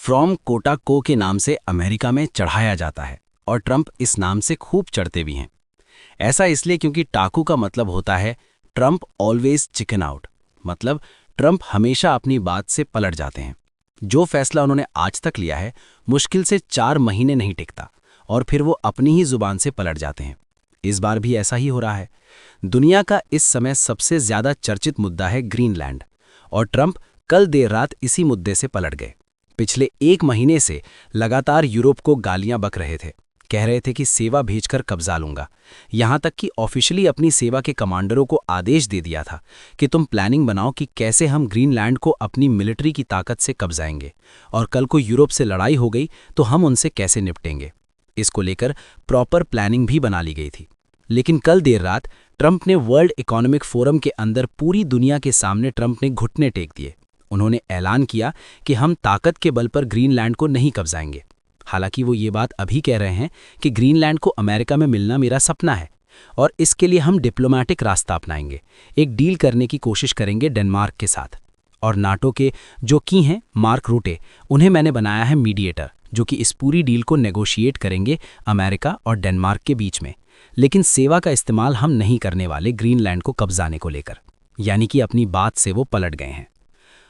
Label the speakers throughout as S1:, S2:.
S1: From Kota को के नाम से अमेरिका में चढ़ाया जाता है और ट्रंप इस नाम से खूब चढ़ते भी हैं। ऐसा इसलिए क्योंकि टाकू का मतलब होता है ट्रंप ऑलवेज चिकन आउट, मतलब ट्रंप हमेशा अपनी बात से पलट जाते हैं। जो फैसला उन्होंने आज तक लिया है मुश्किल से 4 महीने नहीं टिकता और फिर वो अपनी ही जुबान से पलट जाते हैं। इस बार भी ऐसा ही हो रहा है। दुनिया का इस समय सबसे ज्यादा चर्चित मुद्दा है ग्रीनलैंड और ट्रंप कल देर रात इसी मुद्दे से पलट गए। पिछले 1 महीने से लगातार यूरोप को गालियां बक रहे थे, कह रहे थे कि सेवा भेजकर कब्जा लूंगा। यहां तक कि ऑफिशियली अपनी सेवा के कमांडरों को आदेश दे दिया था कि तुम प्लानिंग बनाओ कि कैसे हम ग्रीनलैंड को अपनी मिलिट्री की ताकत से कब्जाएंगे और कल को यूरोप से लड़ाई हो गई तो हम उनसे कैसे निपटेंगे। इसको लेकर प्रॉपर प्लानिंग भी बना ली गई थी। लेकिन कल देर रात ट्रंप ने वर्ल्ड इकोनॉमिक फोरम के अंदर पूरी दुनिया के सामने ट्रंप ने घुटने टेक दिए। उन्होंने ऐलान किया कि हम ताकत के बल पर ग्रीनलैंड को नहीं कब्जाएंगे। हालांकि वो ये बात अभी कह रहे हैं कि ग्रीनलैंड को अमेरिका में मिलना मेरा सपना है और इसके लिए हम डिप्लोमेटिक रास्ता अपनाएंगे, एक डील करने की कोशिश करेंगे डेनमार्क के साथ। और नाटो के जो की हैं मार्क रूटे, उन्हें मैंने बनाया है मीडिएटर, जो कि इस पूरी डील को नेगोशिएट करेंगे अमेरिका और डेनमार्क के बीच में। लेकिन सेवा का इस्तेमाल हम नहीं करने वाले ग्रीनलैंड को कब्जाने को लेकर, यानी कि अपनी बात से वो पलट गए हैं।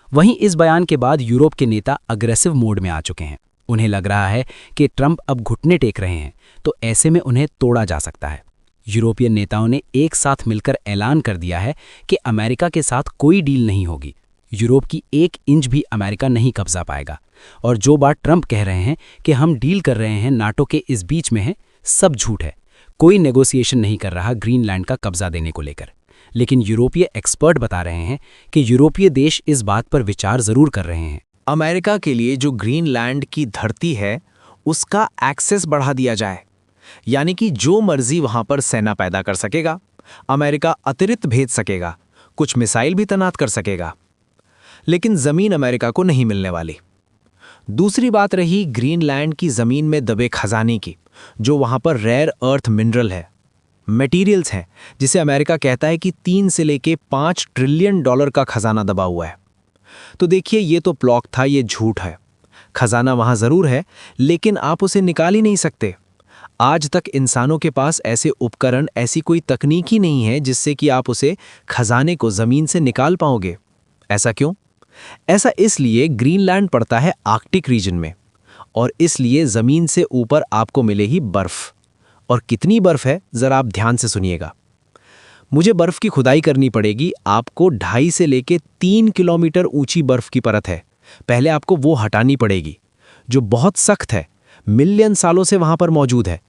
S1: वहीं इस बयान के बाद यूरोप के नेता अग्रेसिव मोड में आ चुके हैं। उन्हें लग रहा है कि ट्रंप अब घुटने टेक रहे हैं तो ऐसे में उन्हें तोड़ा जा सकता है। यूरोपियन नेताओं ने एक साथ मिलकर ऐलान कर दिया है कि अमेरिका के साथ कोई डील नहीं होगी। यूरोप की 1 इंच भी अमेरिका नहीं कब्जा पाएगा। और जो बात ट्रंप कह रहे हैं कि हम डील कर रहे हैं नाटो के इस बीच में है, सब झूठ है। कोई नेगोशिएशन नहीं कर रहा ग्रीनलैंड का कब्जा देने को लेकर। लेकिन यूरोपीय एक्सपर्ट बता रहे हैं कि यूरोपीय देश इस बात पर विचार जरूर कर रहे हैं।
S2: अमेरिका के लिए जो ग्रीनलैंड की धरती है उसका एक्सेस बढ़ा दिया जाए, यानी कि जो मर्जी वहां पर सेना पैदा कर सकेगा, अमेरिका अतिरिक्त भेज सकेगा, कुछ मिसाइल भी तैनात कर सकेगा। लेकिन जमीन अमेरिका को नहीं मिलने वाली। दूसरी बात रही ग्रीनलैंड की जमीन में दबे खजाने की, जो वहां पर रेयर अर्थ मिनरल है, मटेरियल्स हैं, जिसे अमेरिका कहता है कि 3 से लेके 5 ट्रिलियन डॉलर का खजाना दबा हुआ है। तो देखिए, ये तो प्लॉट था, ये झूठ है। खजाना वहां जरूर है, लेकिन आप उसे निकाल ही नहीं सकते। आज तक इंसानों के पास ऐसे उपकरण, ऐसी कोई तकनीक ही नहीं है जिससे कि आप उसे खजाने को जमीन से निकाल पाओगे। ऐसा क्यों? ऐसा इसलिए ग्रीनलैंड पड़ता है आर्कटिक रीजन में, और इसलिए जमीन से ऊपर आपको मिले ही बर्फ। और कितनी बर्फ है, जरा आप ध्यान से सुनिएगा। मुझे बर्फ की खुदाई करनी पड़ेगी। आपको 2.5 से लेके 3 किलोमीटर ऊंची बर्फ की परत है। पहले आपको वो हटानी पड़ेगी, जो बहुत सख्त है, मिलियन सालों से वहां पर मौजूद है।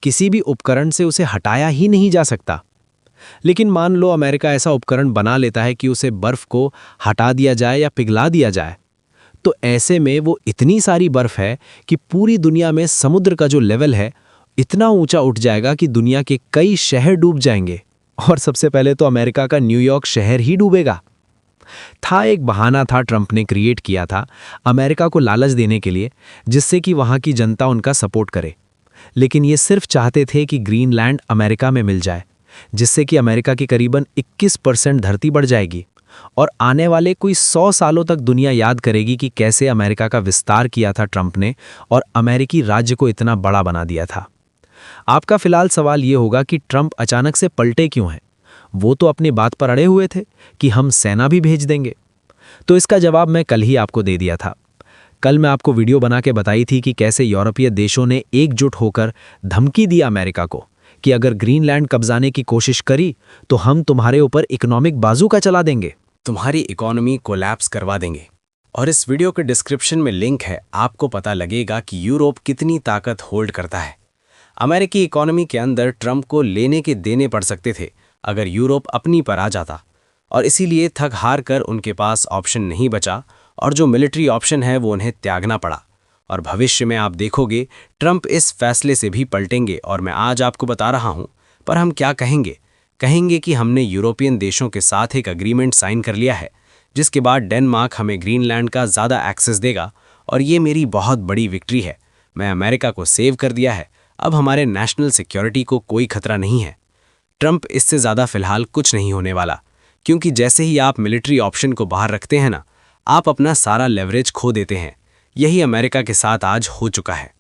S2: किसी भी उपकरण से उसे हटाया ही नहीं जा सकता। लेकिन मान लो अमेरिका ऐसा उपकरण बना लेता है कि उसे बर्फ को हटा दिया जाए या पिघला दिया जाए, तो ऐसे में वो इतनी सारी बर्फ है कि पूरी दुनिया में समुद्र का जो लेवल है इतना ऊंचा उठ जाएगा कि दुनिया के कई शहर डूब जाएंगे। और सबसे पहले तो अमेरिका का न्यूयॉर्क शहर ही डूबेगा। एक बहाना था ट्रंप ने क्रिएट किया था अमेरिका को लालच देने के लिए, जिससे कि वहां की जनता उनका सपोर्ट करे। लेकिन ये सिर्फ चाहते थे कि ग्रीनलैंड अमेरिका में मिल जाए, जिससे कि अमेरिका की करीबन 21% धरती बढ़ जाएगी और आने वाले कोई 100 सालों तक दुनिया याद करेगी कि कैसे अमेरिका का विस्तार किया था ट्रंप ने और अमेरिकी राज्य को इतना बड़ा बना दिया था। आपका फिलहाल सवाल ये होगा कि ट्रंप अचानक से पलटे क्यों हैं? वो तो अपनी बात पर अड़े हुए थे कि हम सेना भी भेज देंगे। तो इसका जवाब मैं कल ही आपको दे दिया था। कल मैं आपको वीडियो बना के बताई थी कि कैसे यूरोपीय देशों ने एकजुट होकर धमकी दी अमेरिका को कि अगर ग्रीनलैंड कब्जाने की कोशिश करी तो हम तुम्हारे ऊपर इकोनॉमिक बाजूका चला देंगे,
S1: तुम्हारी इकोनॉमी कोलैप्स करवा देंगे। और इस वीडियो के डिस्क्रिप्शन में लिंक है, आपको पता लगेगा कि यूरोप कितनी ताकत होल्ड करता है। अमेरिकी इकोनॉमी के अंदर ट्रंप को लेने के देने पड़ सकते थे अगर यूरोप अपनी पर आ जाता, और इसीलिए थक हार कर उनके पास ऑप्शन नहीं बचा और जो मिलिट्री ऑप्शन है वो उन्हें त्यागना पड़ा। और भविष्य में आप देखोगे ट्रंप इस फैसले से भी पलटेंगे। और मैं आज आपको बता रहा हूं, पर हम क्या कहेंगे कि हमने यूरोपियन देशों के साथ एक अग्रीमेंट साइन कर लिया है, जिसके बाद डेनमार्क हमें ग्रीनलैंड का ज़्यादा एक्सेस देगा और ये मेरी बहुत बड़ी विक्ट्री है। मैं अमेरिका को सेव कर दिया है, अब हमारे नेशनल सिक्योरिटी को कोई खतरा नहीं है। ट्रंप इससे ज़्यादा फिलहाल कुछ नहीं होने वाला, क्योंकि जैसे ही आप मिलिट्री ऑप्शन को बाहर रखते हैं ना, आप अपना सारा लेवरेज खो देते हैं। यही अमेरिका के साथ आज हो चुका है।